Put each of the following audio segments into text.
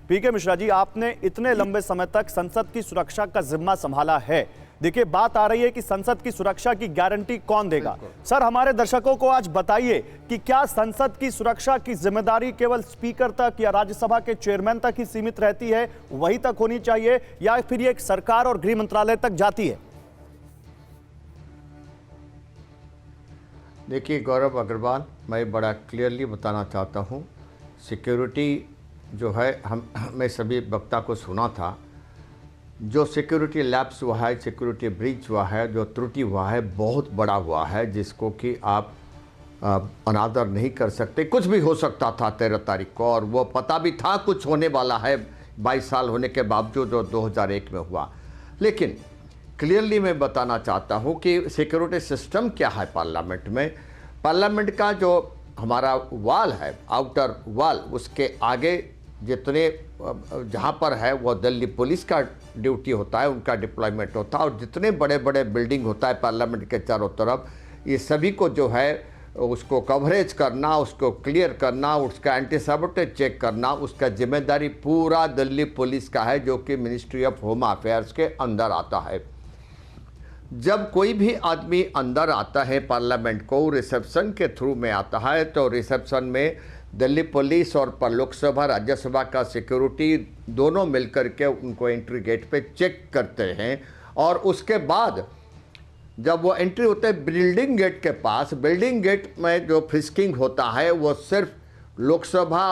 पीके मिश्रा जी, आपने इतने लंबे समय तक संसद की सुरक्षा का जिम्मा संभाला है। देखिए, बात आ रही है कि संसद की सुरक्षा की गारंटी कौन देगा। सर, हमारे दर्शकों को आज बताइए कि क्या संसद की सुरक्षा की जिम्मेदारी केवल स्पीकर तक या राज्यसभा के चेयरमैन तक ही सीमित रहती है, वहीं तक होनी चाहिए, या फिर ये सरकार और गृह मंत्रालय तक जाती है? देखिए गौरव अग्रवाल, मैं बड़ा क्लियरली बताना चाहता हूँ। सिक्योरिटी जो है, मैं सभी वक्ता को सुना था, जो सिक्योरिटी लैप्स हुआ है, सिक्योरिटी ब्रीच हुआ है, जो त्रुटि हुआ है, बहुत बड़ा हुआ है, जिसको कि आप अनादर नहीं कर सकते। कुछ भी हो सकता था 13 तारीख को, और वो पता भी था कुछ होने वाला है 22 साल होने के बावजूद, जो 2001 में हुआ। लेकिन क्लियरली मैं बताना चाहता हूँ कि सिक्योरिटी सिस्टम क्या है पार्लियामेंट में। पार्लियामेंट का जो हमारा वॉल है, आउटर वॉल, उसके आगे जितने जहाँ पर है वो दिल्ली पुलिस का ड्यूटी होता है, उनका डिप्लॉयमेंट होता है, और जितने बड़े बड़े बिल्डिंग होता है पार्लियामेंट के चारों तरफ, ये सभी को जो है उसको कवरेज करना, उसको क्लियर करना, उसका एंटी सबोटेज चेक करना, उसका जिम्मेदारी पूरा दिल्ली पुलिस का है, जो कि मिनिस्ट्री ऑफ होम अफेयर्स के अंदर आता है। जब कोई भी आदमी अंदर आता है पार्लियामेंट को, रिसेप्शन के थ्रू में आता है, तो रिसेप्शन में दिल्ली पुलिस और लोकसभा राज्यसभा का सिक्योरिटी दोनों मिलकर के उनको एंट्री गेट पे चेक करते हैं। और उसके बाद जब वो एंट्री होते हैं बिल्डिंग गेट के पास, बिल्डिंग गेट में जो फ्रिस्किंग होता है वो सिर्फ लोकसभा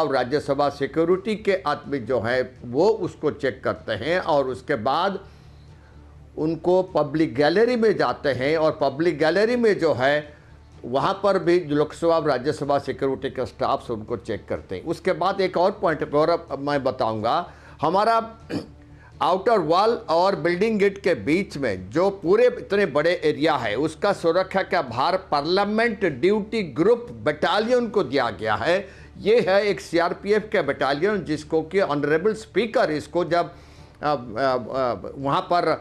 और राज्यसभा सिक्योरिटी के आदमी जो है वो उसको चेक करते हैं, और उसके बाद उनको पब्लिक गैलरी में जाते हैं, और पब्लिक गैलरी में जो है वहाँ पर भी लोकसभा और राज्यसभा सिक्योरिटी के स्टाफ्स उनको चेक करते हैं। उसके बाद एक और पॉइंट पर मैं बताऊंगा, हमारा आउटर वॉल और बिल्डिंग गेट के बीच में जो पूरे इतने बड़े एरिया है, उसका सुरक्षा का भार पार्लियामेंट ड्यूटी ग्रुप बटालियन को दिया गया है। ये है एक सीआरपीएफ के बटालियन, जिसको कि ऑनरेबल स्पीकर इसको जब वहाँ पर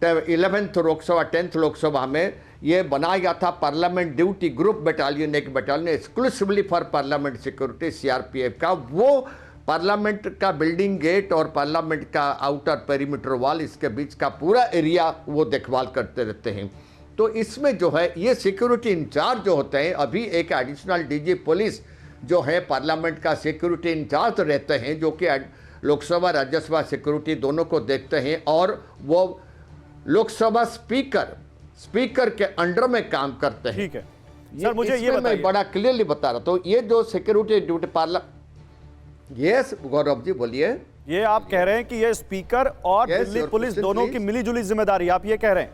11th लोकसभा 10th लोकसभा में ये बनाया गया था, पार्लियामेंट ड्यूटी ग्रुप बटालियन, एक battalion exclusively for parliament security CRPF का। वो पार्लियामेंट का बिल्डिंग गेट और पार्लियामेंट का आउटर पेरीमीटर वॉल, इसके बीच का पूरा एरिया वो देखभाल करते रहते हैं। तो इसमें जो है ये सिक्योरिटी इंचार्ज जो होते हैं, अभी एक एडिशनल डीजी पुलिस जो है पार्लियामेंट का सिक्योरिटी इंचार्ज रहते हैं, जो कि लोकसभा राज्यसभा सिक्योरिटी दोनों को देखते हैं, और वो लोकसभा स्पीकर के अंडर में काम करते हैं। ठीक है सर, मुझे ये मैं बड़ा क्लियरली बता रहा हूं, ये जो security duty yes Gaurav ji बोलिए। ये आप कह रहे हैं कि ये स्पीकर और दिल्ली पुलिस दोनों की मिलीजुली जिम्मेदारी, आप ये कह रहे हैं?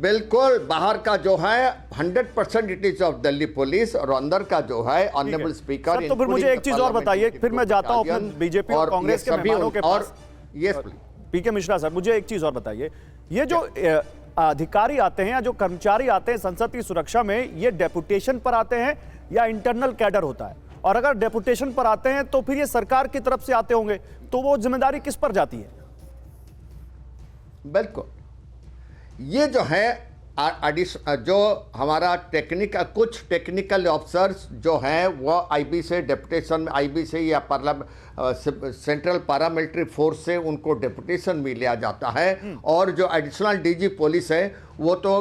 बिल्कुल, बाहर का जो है 100% it is of Delhi police, और अंदर का जो है ऑनरेबल स्पीकर। तो फिर मुझे एक चीज और बताइए, फिर मैं जाता हूं अपने बीजेपी और कांग्रेस के मेहमानों के पास। यस पीके मिश्रा सर, मुझे एक चीज और बताइए, ये जो अधिकारी आते हैं या जो कर्मचारी आते हैं संसद की सुरक्षा में, ये डेपुटेशन पर आते हैं या इंटरनल कैडर होता है? और अगर डेपुटेशन पर आते हैं तो फिर ये सरकार की तरफ से आते होंगे, तो वो जिम्मेदारी किस पर जाती है? बिल्कुल, ये जो है जो हमारा कुछ टेक्निकल ऑफिसर्स जो हैं वो आईबी से डेपुटेशन में, आईबी से या सेंट्रल पैरामिलिट्री फोर्स से उनको डेपुटेशन में लिया जाता है। और जो एडिशनल डीजी पुलिस है वो तो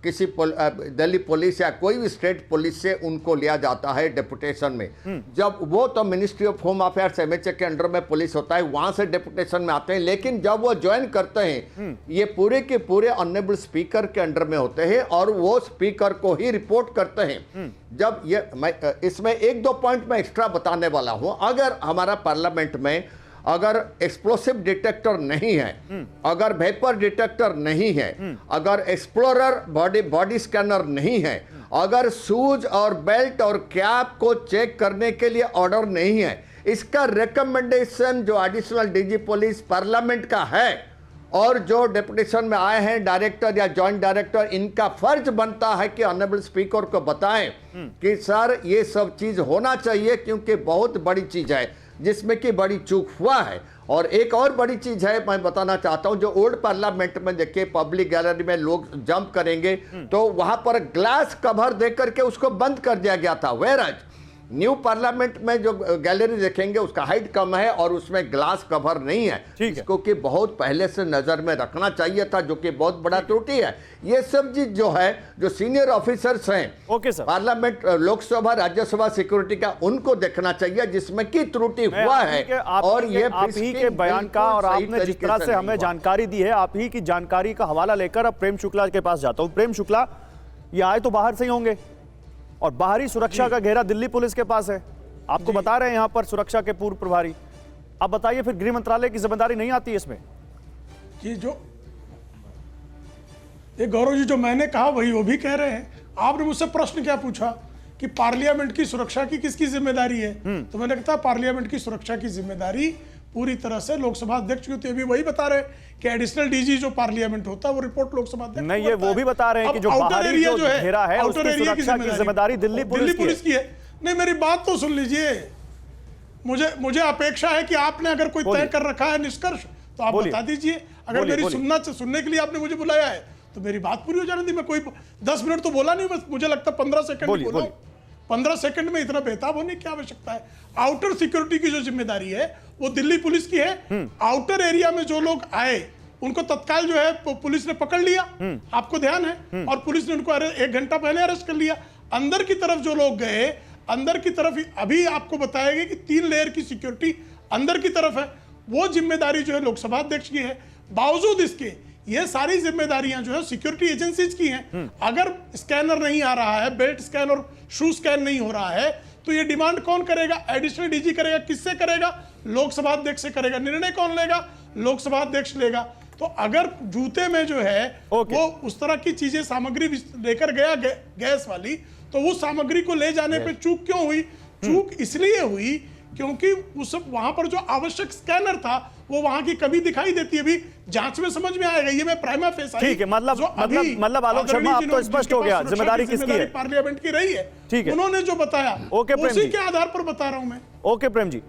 किसी दिल्ली पुलिस या कोई भी स्टेट पुलिस से उनको लिया जाता है डेपुटेशन में। जब वो तो ministry of home affairs MHA के अंडर में पुलिस होता है, वहां से डेपुटेशन में आते हैं। लेकिन जब वो ज्वाइन करते हैं, ये पूरे के पूरे ऑनरेबल स्पीकर के अंडर में होते हैं, और वो स्पीकर को ही रिपोर्ट करते हैं। जब ये मैं इसमें 1-2 पॉइंट में एक्स्ट्रा बताने वाला हूं। अगर हमारा पार्लियामेंट में अगर एक्सप्लोसिव डिटेक्टर नहीं है, अगर वेपर डिटेक्टर नहीं है, अगर एक्सप्लोरर बॉडी स्कैनर नहीं है, अगर शूज और बेल्ट और कैप को चेक करने के लिए ऑर्डर नहीं है, इसका रिकमेंडेशन जो एडिशनल डीजी पुलिस पार्लियामेंट का है, और जो डेपुटेशन में आए हैं डायरेक्टर या जॉइंट डायरेक्टर, इनका फर्ज बनता है कि ऑनरेबल स्पीकर को बताएं कि सर ये सब चीज होना चाहिए, क्योंकि बहुत बड़ी चीज है जिसमें कि बड़ी चूक हुआ है। और एक और बड़ी चीज है मैं बताना चाहता हूं, जो ओल्ड पार्लियामेंट में देखिए पब्लिक गैलरी में लोग जंप करेंगे तो वहां पर ग्लास कवर देकर के उसको बंद कर दिया गया था। वेराज न्यू पार्लियामेंट में जो गैलरी देखेंगे उसका हाइट कम है और उसमें ग्लास कवर नहीं है, ठीक है। इसको कि बहुत पहले से नजर में रखना चाहिए था, जो कि बहुत बड़ा त्रुटि है। ये सब चीज जो है, जो सीनियर ऑफिसर्स हैं okay sir, parliament, Lok Sabha, Rajya Sabha security का, उनको देखना चाहिए जिसमें की त्रुटि हुआ है। और ये आप ही के बयान का और आपने जिस तरह से हमें जानकारी दी है, आप ही की जानकारी का हवाला लेकर अब प्रेम शुक्ला के पास जाता हूं। प्रेम शुक्ला, ये आए तो बाहर से ही होंगे और बाहरी सुरक्षा का घेरा दिल्ली पुलिस के पास है, आपको बता रहे हैं यहां पर सुरक्षा के पूर्व प्रभारी। अब बताइए, फिर गृह मंत्रालय की जिम्मेदारी नहीं आती इसमें? कि जो ये गौरव जी जो मैंने कहा वही वो भी कह रहे हैं। आपने मुझसे प्रश्न क्या पूछा कि पार्लियामेंट की सुरक्षा की किसकी जिम्मेदारी है, तो मैंने कहा पार्लियामेंट की सुरक्षा की जिम्मेदारी पूरी तरह से लोकसभा अध्यक्ष की होती है। अभी वही बता रहे हैं कि एडिशनल डीजी जो पार्लियामेंट होता है वो रिपोर्ट लोकसभा अध्यक्ष नहीं, को ये करता वो भी बता रहे हैं कि जो बाहरी जो घेरा है उसकी सुरक्षा की जिम्मेदारी दिल्ली पुलिस की है। नहीं, मेरी बात तो सुन लीजिए। मुझे अपेक्षा है कि आपने अगर कोई तय कर रखा है निष्कर्ष तो आप बता दीजिए। अगर मेरी सुनने के लिए आपने मुझे बुलाया है तो मेरी बात पूरी हो जाने दी। मैं कोई 10 मिनट तो बोला नहीं, बस मुझे लगता 15 सेकंड बोला। 15 सेकंड में इतना बेताब होने की आवश्यकता है। आउटर सिक्योरिटी की जो जिम्मेदारी है वो दिल्ली पुलिस की है। आउटर एरिया में जो लोग आए उनको तत्काल जो है पुलिस ने पकड़ लिया, आपको ध्यान है, और पुलिस ने उनको 1 घंटा पहले अरेस्ट कर लिया। अंदर की तरफ जो लोग गए, अंदर की तरफ अभी आपको बताया गया कि 3 लेयर की सिक्योरिटी अंदर की तरफ है, वो जिम्मेदारी जो है लोकसभा अध्यक्ष की है। बावजूद इसके ये सारी जिम्मेदारियां जो है सिक्योरिटी एजेंसीज की हैं। अगर स्कैनर नहीं आ रहा है, बेल्ट स्कैन और शू स्कैन नहीं हो रहा है, तो ये डिमांड कौन करेगा? एडिशनल डीजी करेगा। किससे करेगा? लोकसभा अध्यक्ष से करेगा। निर्णय कौन लेगा? लोकसभा अध्यक्ष लेगा। तो अगर जूते में जो है वो उस तरह की चीजें सामग्री लेकर गया गैस वाली, तो उस सामग्री को ले जाने पे चूक क्यों हुई? चूक इसलिए हुई क्योंकि उस वहां पर जो आवश्यक स्कैनर था वो वहां की कमी दिखाई देती है। अभी जांच में समझ में आएगा। ये मैं प्राइमा फेस ठीक है, मतलब आलोक शर्मा अब तो स्पष्ट हो गया जिम्मेदारी किसकी है। पार्लियामेंट की रही है, ठीक है, उन्होंने जो बताया ओके प्रेम उसी जी, के आधार पर बता रहा हूं मैं। ओके प्रेम जी।